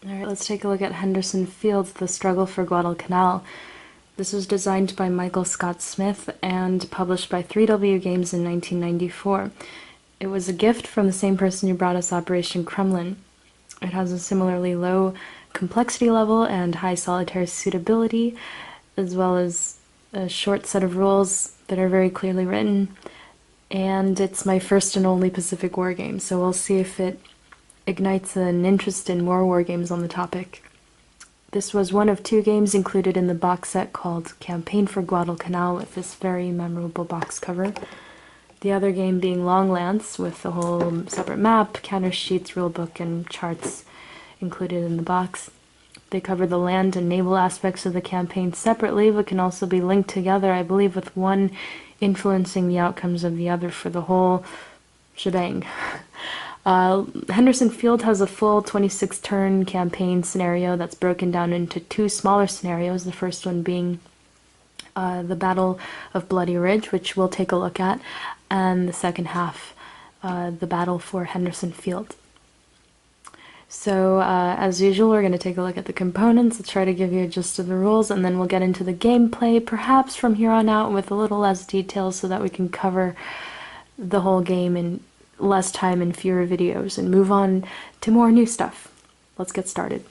Alright, let's take a look at Henderson Field, The Struggle for Guadalcanal. This was designed by Michael Scott Smith and published by 3W Games in 1994. It was a gift from the same person who brought us Operation Kremlin. It has a similarly low complexity level and high solitaire suitability, as well as a short set of rules that are very clearly written. And it's my first and only Pacific War game, so we'll see if it ignites an interest in more war games on the topic. This was one of two games included in the box set called Campaign for Guadalcanal with this very memorable box cover. The other game being Long Lance with a whole separate map, counter sheets, rulebook, and charts included in the box. They cover the land and naval aspects of the campaign separately, but can also be linked together, I believe, with one influencing the outcomes of the other for the whole shebang. Henderson Field has a full 26-turn campaign scenario that's broken down into two smaller scenarios, the first one being the Battle of Bloody Ridge, which we'll take a look at, and the second half, the Battle for Henderson Field. So, as usual, we're going to take a look at the components. I'll try to give you a gist of the rules, and then we'll get into the gameplay, perhaps from here on out with a little less detail so that we can cover the whole game in less time and fewer videos and move on to more new stuff. Let's get started.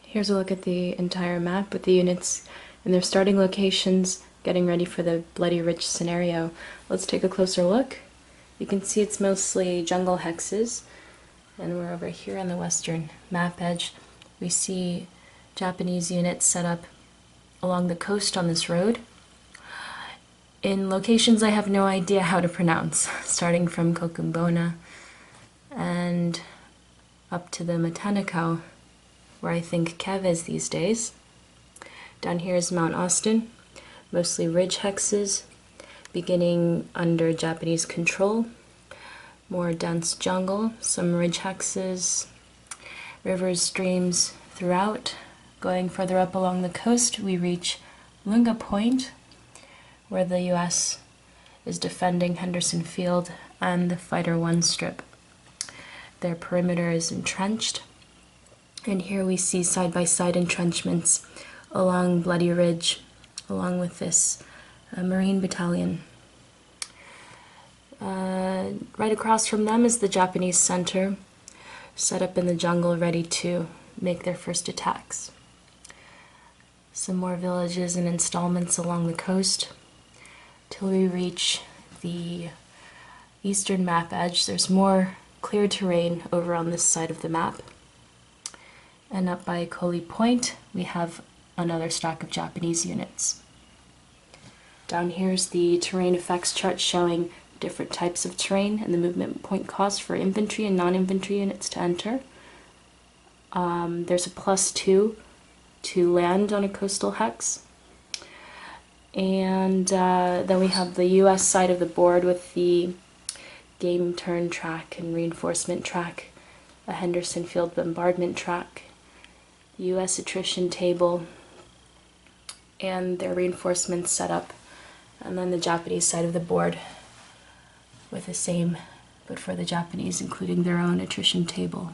Here's a look at the entire map with the units and their starting locations, getting ready for the Bloody Ridge scenario. Let's take a closer look. You can see it's mostly jungle hexes, and we're over here on the western map edge. We see Japanese units set up along the coast on this road in locations I have no idea how to pronounce, starting from Kokumbona and up to the Matanikau, where I think Kev is these days. Down here is Mount Austin, mostly ridge hexes, beginning under Japanese control. More dense jungle, some ridge hexes, rivers, streams throughout. Going further up along the coast, we reach Lunga Point, where the US is defending Henderson Field and the Fighter 1 strip. Their perimeter is entrenched, and here we see side-by-side entrenchments along Bloody Ridge, along with this Marine battalion. Right across from them is the Japanese center, set up in the jungle, ready to make their first attacks. Some more villages and installments along the coast, till we reach the eastern map edge. There's more clear terrain over on this side of the map. And up by Coley Point, we have another stack of Japanese units. Down here's the terrain effects chart showing different types of terrain and the movement point cost for infantry and non-infantry units to enter. There's a +2 to land on a coastal hex. And then we have the US side of the board with the game turn track and reinforcement track, a Henderson Field bombardment track, the US attrition table, and their reinforcements set up, and then the Japanese side of the board with the same, but for the Japanese including their own attrition table.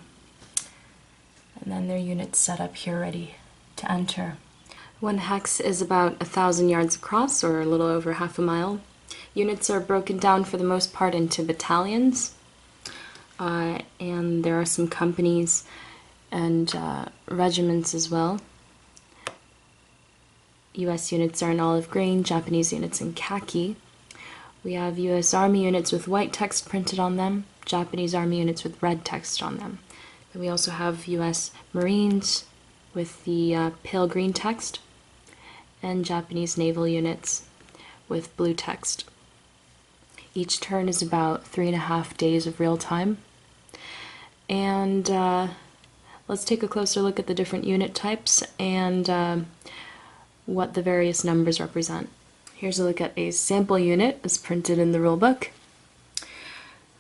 And then their units set up here ready to enter. One hex is about 1,000 yards across, or a little over half a mile. Units are broken down for the most part into battalions, and there are some companies and regiments as well. US units are in olive green, Japanese units in khaki. We have US Army units with white text printed on them, Japanese Army units with red text on them. And we also have US Marines with the pale green text, and Japanese naval units with blue text. Each turn is about 3.5 days of real time. And let's take a closer look at the different unit types and what the various numbers represent. Here's a look at a sample unit as printed in the rulebook.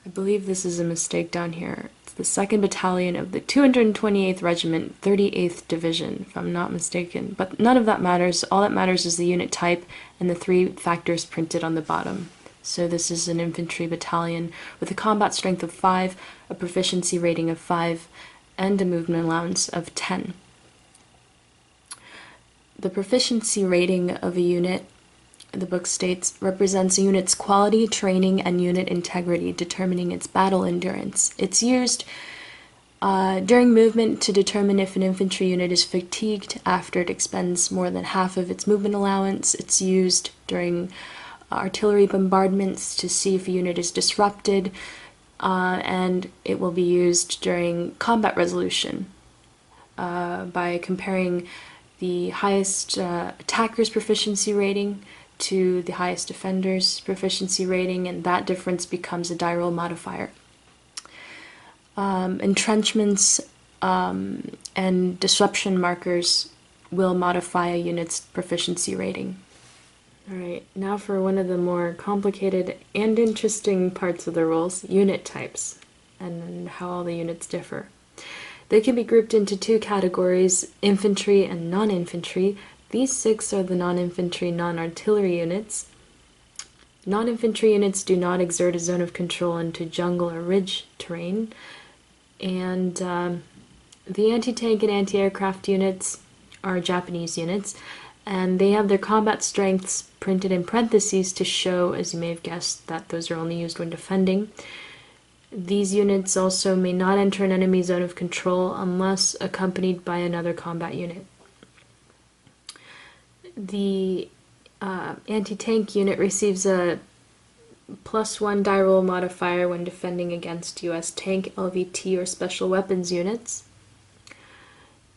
I believe this is a mistake down here. It's the 2nd Battalion of the 228th Regiment, 38th Division, if I'm not mistaken. But none of that matters. All that matters is the unit type and the 3 factors printed on the bottom. So this is an infantry battalion with a combat strength of 5, a proficiency rating of 5, and a movement allowance of 10. The proficiency rating of a unit, the book states, represents a unit's quality, training, and unit integrity, determining its battle endurance. It's used during movement to determine if an infantry unit is fatigued after it expends more than half of its movement allowance. It's used during artillery bombardments to see if a unit is disrupted, and it will be used during combat resolution by comparing the highest attacker's proficiency rating to the highest defender's proficiency rating, and that difference becomes a die roll modifier. Entrenchments and disruption markers will modify a unit's proficiency rating. Alright, now for one of the more complicated and interesting parts of the rules, unit types, and how all the units differ. They can be grouped into two categories, infantry and non-infantry. These 6 are the non-infantry, non-artillery units. Non-infantry units do not exert a zone of control into jungle or ridge terrain. And the anti-tank and anti-aircraft units are Japanese units, and they have their combat strengths printed in parentheses to show, as you may have guessed, that those are only used when defending. These units also may not enter an enemy zone of control unless accompanied by another combat unit. The anti-tank unit receives a +1 die roll modifier when defending against US tank, LVT, or special weapons units.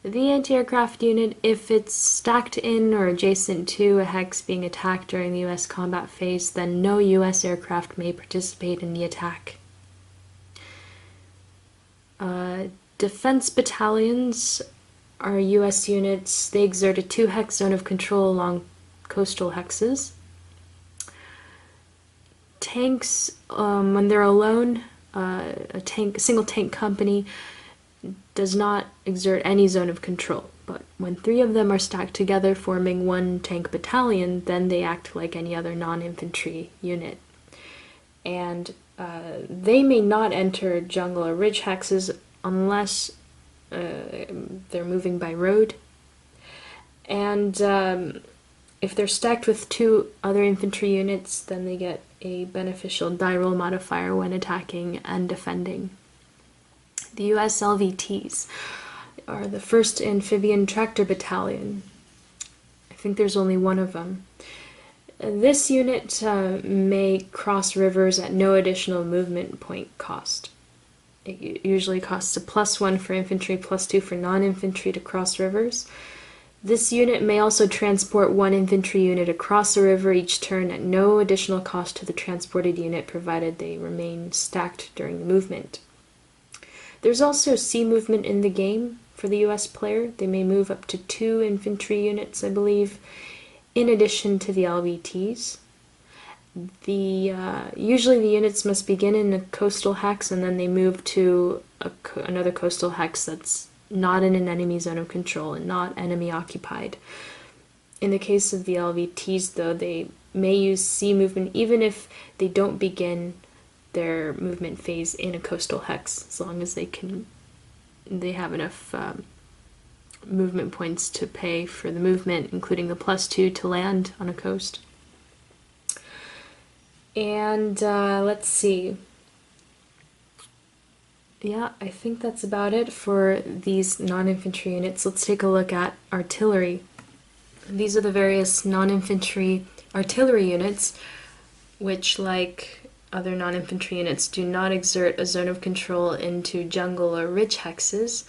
The anti-aircraft unit, if it's stacked in or adjacent to a hex being attacked during the US combat phase, then no US aircraft may participate in the attack. Defense battalions are US units. They exert a 2-hex zone of control along coastal hexes. Tanks, when they're alone, a single tank company does not exert any zone of control. But when 3 of them are stacked together forming one tank battalion, then they act like any other non-infantry unit. And they may not enter jungle or ridge hexes unless they're moving by road. And if they're stacked with 2 other infantry units, then they get a beneficial die roll modifier when attacking and defending. The US LVTs are the 1st Amphibian Tractor Battalion. I think there's only one of them. This unit may cross rivers at no additional movement point cost. It usually costs a +1 for infantry, +2 for non-infantry to cross rivers. This unit may also transport 1 infantry unit across a river each turn at no additional cost to the transported unit, provided they remain stacked during the movement. There's also sea movement in the game for the US player. They may move up to 2 infantry units, I believe, in addition to the LVTs. Usually the units must begin in a coastal hex and then they move to another coastal hex that's not in an enemy zone of control and not enemy occupied. In the case of the LVTs, though, they may use sea movement even if they don't begin their movement phase in a coastal hex, as long as they have enough movement points to pay for the movement, including the +2 to land on a coast. And let's see. Yeah, I think that's about it for these non-infantry units. Let's take a look at artillery. These are the various non-infantry artillery units, which, like other non-infantry units, do not exert a zone of control into jungle or ridge hexes.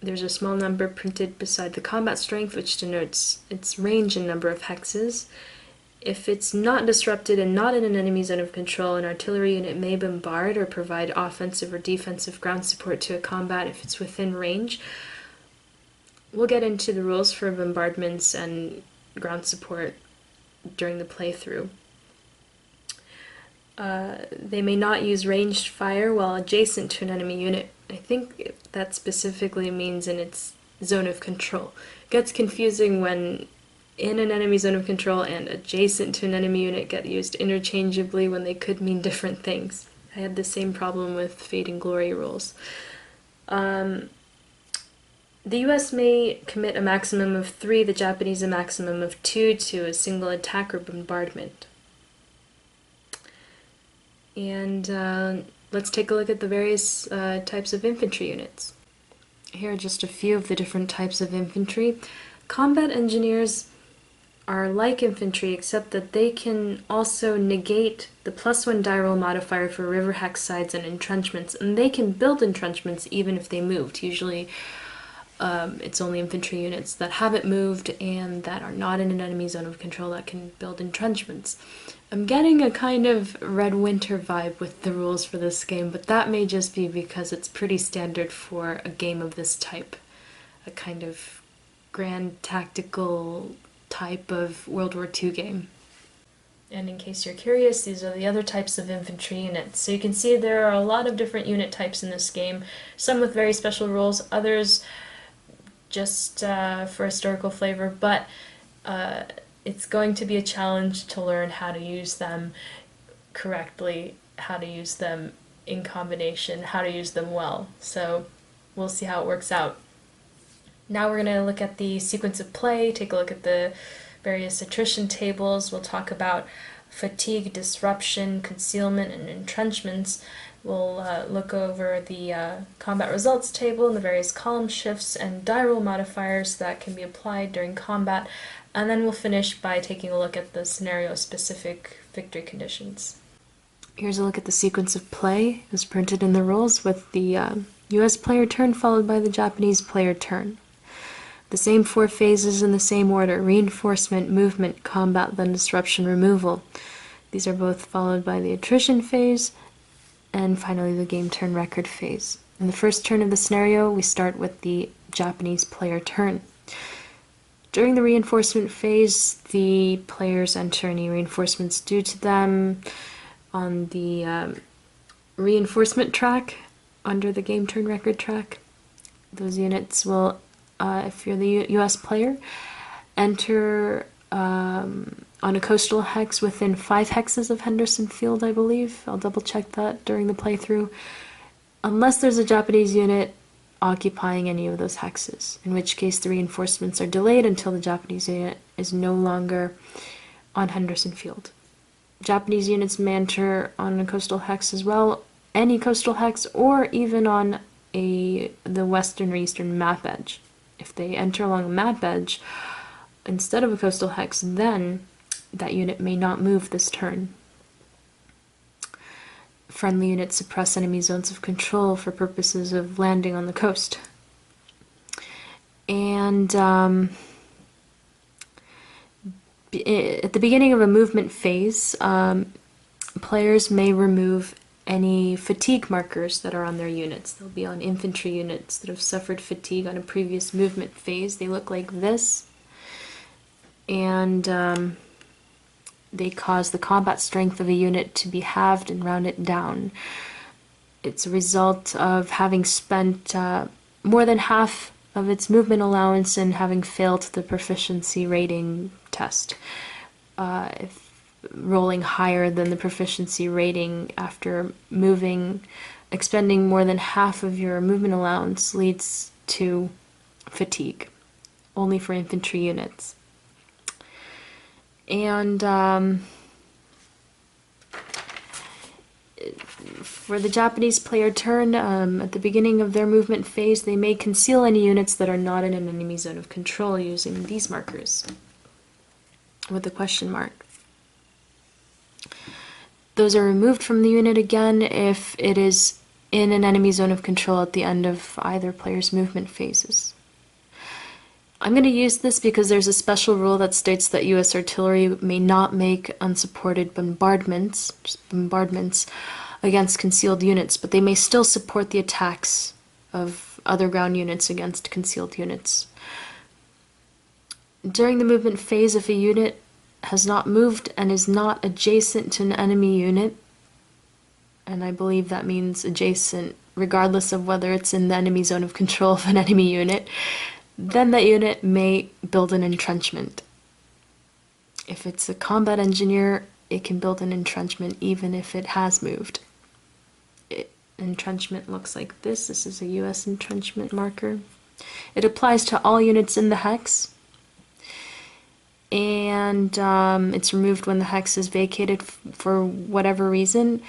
There's a small number printed beside the combat strength, which denotes its range and number of hexes. If it's not disrupted and not in an enemy zone of control, an artillery unit may bombard or provide offensive or defensive ground support to a combat if it's within range. We'll get into the rules for bombardments and ground support during the playthrough. They may not use ranged fire while adjacent to an enemy unit. I think that specifically means in its zone of control. It gets confusing when in an enemy zone of control and adjacent to an enemy unit get used interchangeably when they could mean different things. I had the same problem with Fate and Glory rules. The US may commit a maximum of 3, the Japanese a maximum of 2 to a single attack or bombardment. And let's take a look at the various types of infantry units. Here are just a few of the different types of infantry. Combat engineers are like infantry, except that they can also negate the +1 die roll modifier for river hex sides and entrenchments, and they can build entrenchments even if they moved. Usually it's only infantry units that haven't moved and that are not in an enemy zone of control that can build entrenchments. I'm getting a kind of Red Winter vibe with the rules for this game, but that may just be because it's pretty standard for a game of this type. A kind of grand tactical type of World War II game. And in case you're curious, these are the other types of infantry units. So you can see there are a lot of different unit types in this game, some with very special rules, others just for historical flavor, but it's going to be a challenge to learn how to use them correctly, how to use them in combination, how to use them well. So we'll see how it works out. Now we're going to look at the sequence of play, take a look at the various attrition tables. We'll talk about fatigue, disruption, concealment, and entrenchments. We'll look over the combat results table and the various column shifts and die roll modifiers that can be applied during combat, and then we'll finish by taking a look at the scenario-specific victory conditions. Here's a look at the sequence of play as printed in the rules, with the US player turn followed by the Japanese player turn. The same 4 phases in the same order: reinforcement, movement, combat, then disruption, removal. These are both followed by the attrition phase, and finally the game turn record phase. In the first turn of the scenario, we start with the Japanese player turn. During the reinforcement phase, the players enter any reinforcements due to them on the reinforcement track under the game turn record track. Those units will, if you're the US player, enter on a coastal hex within 5 hexes of Henderson Field, I believe. I'll double check that during the playthrough. Unless there's a Japanese unit occupying any of those hexes, in which case the reinforcements are delayed until the Japanese unit is no longer on Henderson Field. Japanese units may enter on a coastal hex as well, any coastal hex, or even on the western or eastern map edge. If they enter along a map edge instead of a coastal hex, then that unit may not move this turn. Friendly units suppress enemy zones of control for purposes of landing on the coast. And at the beginning of a movement phase, players may remove any fatigue markers that are on their units. They'll be on infantry units that have suffered fatigue on a previous movement phase. They look like this, and they cause the combat strength of a unit to be halved and rounded down. It's a result of having spent more than half of its movement allowance and having failed the proficiency rating test. If rolling higher than the proficiency rating after expending more than half of your movement allowance leads to fatigue, only for infantry units. And for the Japanese player turn, at the beginning of their movement phase, they may conceal any units that are not in an enemy zone of control using these markers with a question mark. Those are removed from the unit again if it is in an enemy zone of control at the end of either player's movement phases. I'm going to use this because there's a special rule that states that US artillery may not make unsupported bombardments against concealed units, but they may still support the attacks of other ground units against concealed units. During the movement phase, if a unit has not moved and is not adjacent to an enemy unit, and I believe that means adjacent regardless of whether it's in the enemy zone of control of an enemy unit, then that unit may build an entrenchment. If it's a combat engineer, it can build an entrenchment even if it has moved. Entrenchment looks like this. This is a US entrenchment marker. It applies to all units in the hex, and it's removed when the hex is vacated for whatever reason.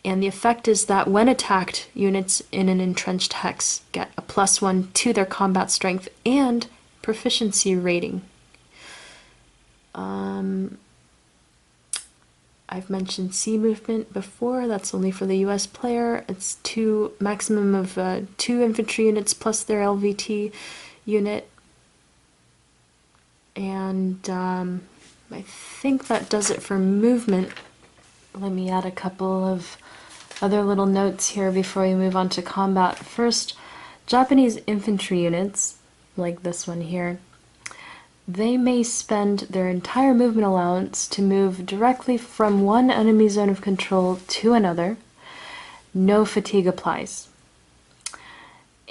And the effect is that when attacked, units in an entrenched hex get a +1 to their combat strength and proficiency rating. I've mentioned sea movement before. That's only for the US player. It's maximum of 2 infantry units plus their LVT unit. And I think that does it for movement. Let me add a couple of other little notes here before we move on to combat. First, Japanese infantry units, like this one here, they may spend their entire movement allowance to move directly from one enemy zone of control to another. No fatigue applies.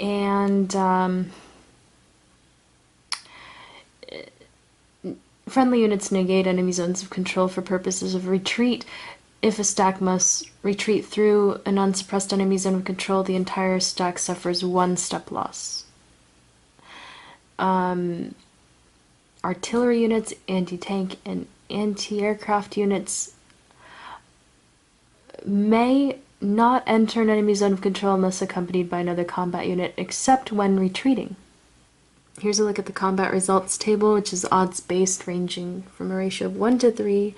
And friendly units negate enemy zones of control for purposes of retreat. If a stack must retreat through an unsuppressed enemy zone of control, the entire stack suffers 1 step loss. Artillery units, anti-tank, and anti-aircraft units may not enter an enemy zone of control unless accompanied by another combat unit, except when retreating. Here's a look at the combat results table, which is odds-based, ranging from a ratio of 1 to 3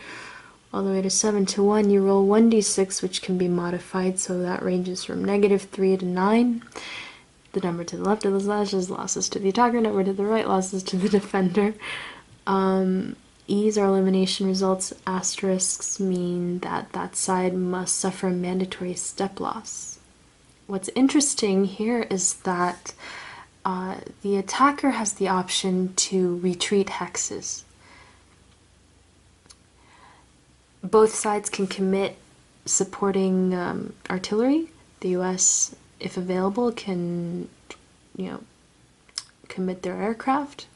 all the way to 7 to 1. You roll 1d6, which can be modified, so that ranges from -3 to 9. The number to the left of the slash is losses to the attacker, number to the right, losses to the defender. E's are elimination results. Asterisks mean that that side must suffer mandatory step loss. What's interesting here is that the attacker has the option to retreat hexes. Both sides can commit supporting artillery. The US, if available, can, commit their aircraft.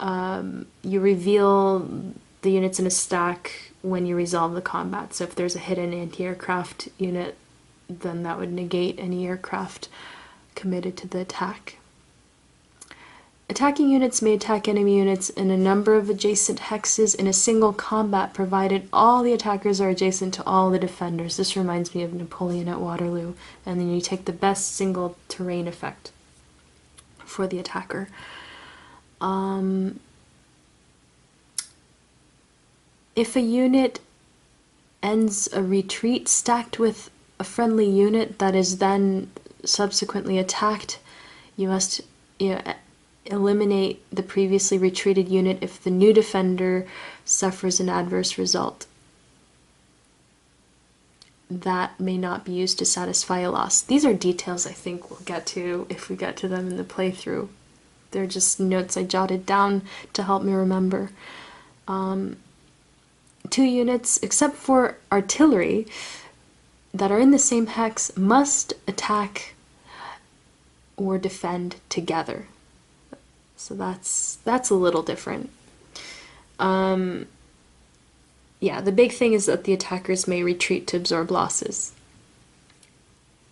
You reveal the units in a stack when you resolve the combat. So if there's a hidden anti-aircraft unit, then that would negate any aircraft committed to the attack. Attacking units may attack enemy units in a number of adjacent hexes in a single combat, provided all the attackers are adjacent to all the defenders. This reminds me of Napoleon at Waterloo. And then you take the best single terrain effect for the attacker. If a unit ends a retreat stacked with a friendly unit that is then subsequently attacked, you must eliminate the previously retreated unit if the new defender suffers an adverse result. That may not be used to satisfy a loss. These are details I think we'll get to if we get to them in the playthrough. They're just notes I jotted down to help me remember. 2 units, except for artillery, that are in the same hex must attack or defend together. So that's a little different. Yeah, the big thing is that the attackers may retreat to absorb losses.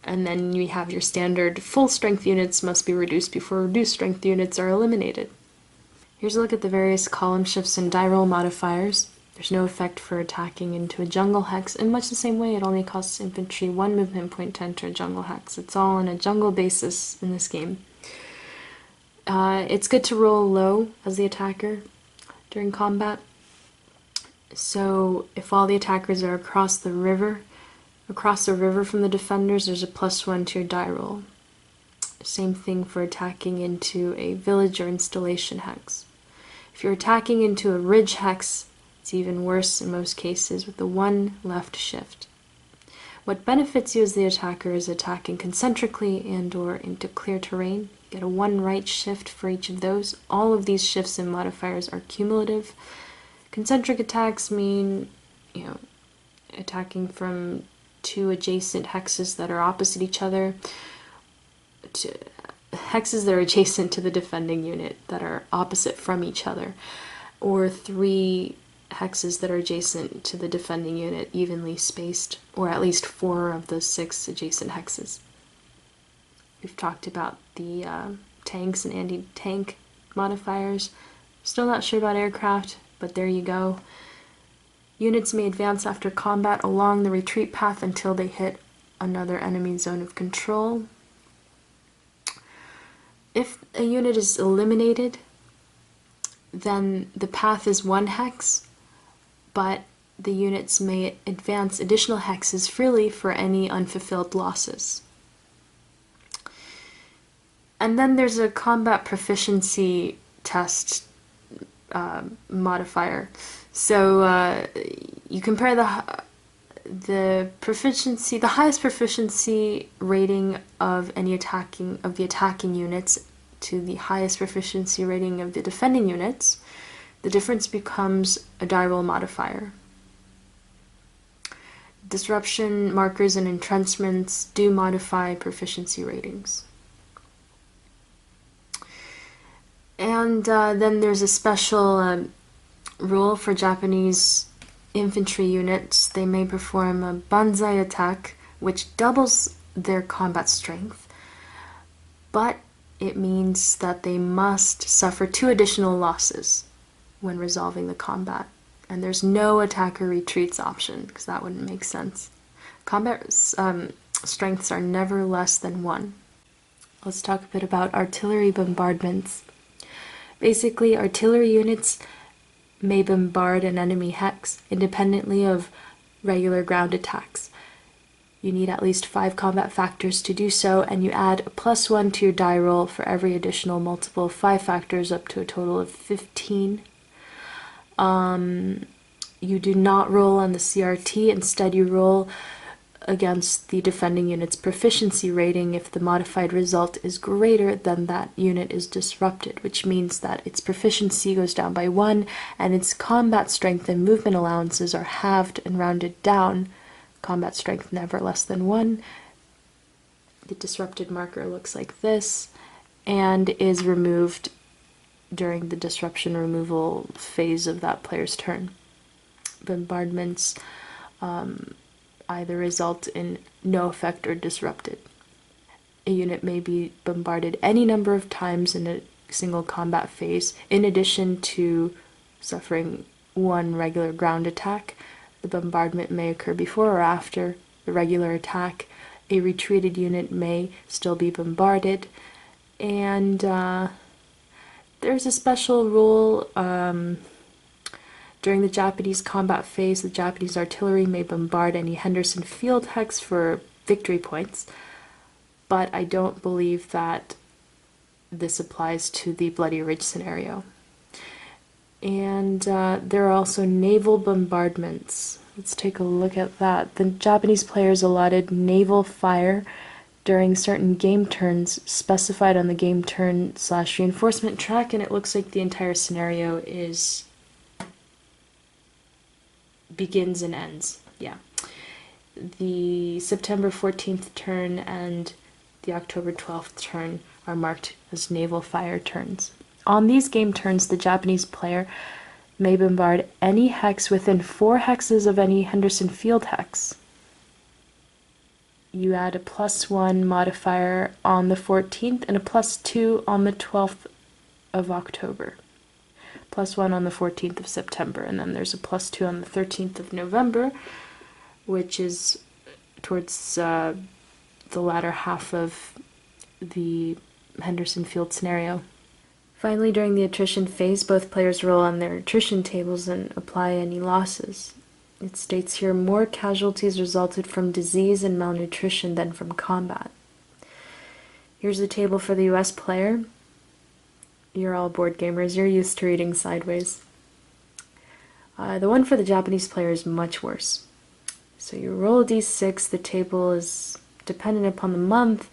And then you have your standard full strength units must be reduced before reduced strength units are eliminated. Here's a look at the various column shifts and die roll modifiers. There's no effect for attacking into a jungle hex. In much the same way, it only costs infantry 1 movement point to enter a jungle hex. It's all on a jungle basis in this game. It's good to roll low as the attacker during combat. So if all the attackers are across the river from the defenders, there's a +1 to your die roll. Same thing for attacking into a village or installation hex. If you're attacking into a ridge hex, it's even worse in most cases with the 1 left shift. What benefits you as the attacker is attacking concentrically and or into clear terrain. You get a 1 right shift for each of those. All of these shifts and modifiers are cumulative. Concentric attacks mean, attacking from 2 adjacent hexes that are opposite each other, to hexes that are adjacent to the defending unit that are opposite from each other, or 3 hexes that are adjacent to the defending unit, evenly spaced, or at least 4 of the 6 adjacent hexes. We've talked about the tanks and anti-tank modifiers. Still not sure about aircraft, but there you go. Units may advance after combat along the retreat path until they hit another enemy zone of control. If a unit is eliminated, then the path is 1 hex, but the units may advance additional hexes freely for any unfulfilled losses. And then there's a combat proficiency test modifier. So you compare the highest proficiency rating of the attacking units to the highest proficiency rating of the defending units. The difference becomes a die roll modifier. Disruption markers and entrenchments do modify proficiency ratings. And then there's a special rule for Japanese infantry units. They may perform a banzai attack, which doubles their combat strength, but it means that they must suffer 2 additional losses when resolving the combat. And there's no attacker retreats option, because that wouldn't make sense. Combat strengths are never less than 1. Let's talk a bit about artillery bombardments. Basically, artillery units may bombard an enemy hex independently of regular ground attacks. You need at least 5 combat factors to do so, and you add a +1 to your die roll for every additional multiple of 5 factors up to a total of 15. You do not roll on the CRT, instead you roll against the defending unit's proficiency rating if the modified result is greater than that unit is disrupted, which means that its proficiency goes down by 1 and its combat strength and movement allowances are halved and rounded down. Combat strength never less than 1. The disrupted marker looks like this and is removed during the disruption removal phase of that player's turn. Bombardments either result in no effect or disrupted. A unit may be bombarded any number of times in a single combat phase, in addition to suffering 1 regular ground attack. The bombardment may occur before or after the regular attack. A retreated unit may still be bombarded, and there's a special rule during the Japanese combat phase. The Japanese artillery may bombard any Henderson field hex for victory points, but I don't believe that this applies to the Bloody Ridge scenario. And there are also naval bombardments. Let's take a look at that. The Japanese players allotted naval fire during certain game turns specified on the game turn/reinforcement track, and it looks like the entire scenario begins and ends. Yeah. The September 14th turn and the October 12th turn are marked as naval fire turns. On these game turns, the Japanese player may bombard any hex within 4 hexes of any Henderson field hex. You add a +1 modifier on the 14th and a +2 on the 12th of October. +1 on the 14th of September, and then there's a +2 on the 13th of November, which is towards the latter half of the Henderson field scenario. Finally, during the attrition phase, both players roll on their attrition tables and apply any losses. It states here, more casualties resulted from disease and malnutrition than from combat. Here's the table for the US player. You're all board gamers, you're used to reading sideways. The one for the Japanese player is much worse. So you roll a d6, the table is dependent upon the month,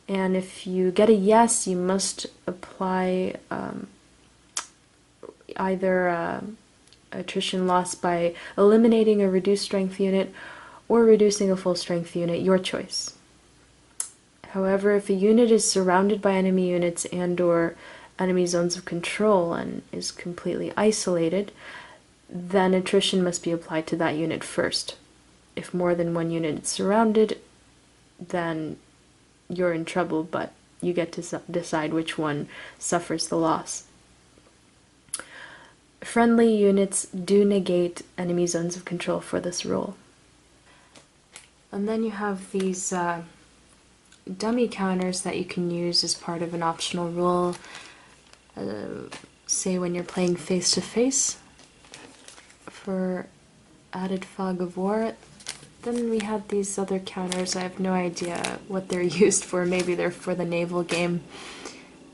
and if you get a yes, you must apply either attrition loss by eliminating a reduced strength unit or reducing a full strength unit, your choice. However, if a unit is surrounded by enemy units and or enemy zones of control and is completely isolated, then attrition must be applied to that unit first. If more than one unit is surrounded, then you're in trouble, but you get to decide which one suffers the loss. Friendly units do negate enemy zones of control for this rule. And then you have these dummy counters that you can use as part of an optional rule, say when you're playing face-to-face for added fog of war. Then we have these other counters. I have no idea what they're used for. Maybe they're for the naval game.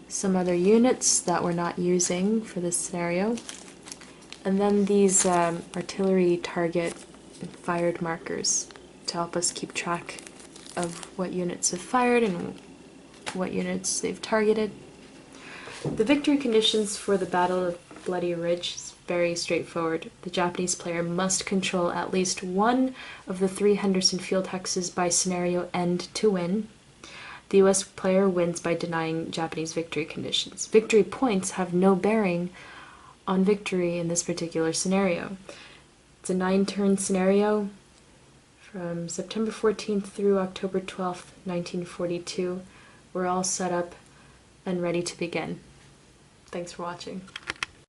Some other units that we're not using for this scenario. And then these artillery target and fired markers to help us keep track of what units have fired and what units they've targeted. The victory conditions for the Battle of Bloody Ridge is very straightforward. The Japanese player must control at least one of the 3 Henderson field hexes by scenario end to win. The US player wins by denying Japanese victory conditions. Victory points have no bearing on victory in this particular scenario. It's a 9-turn scenario from September 14th through October 12th, 1942. We're all set up and ready to begin. Thanks for watching.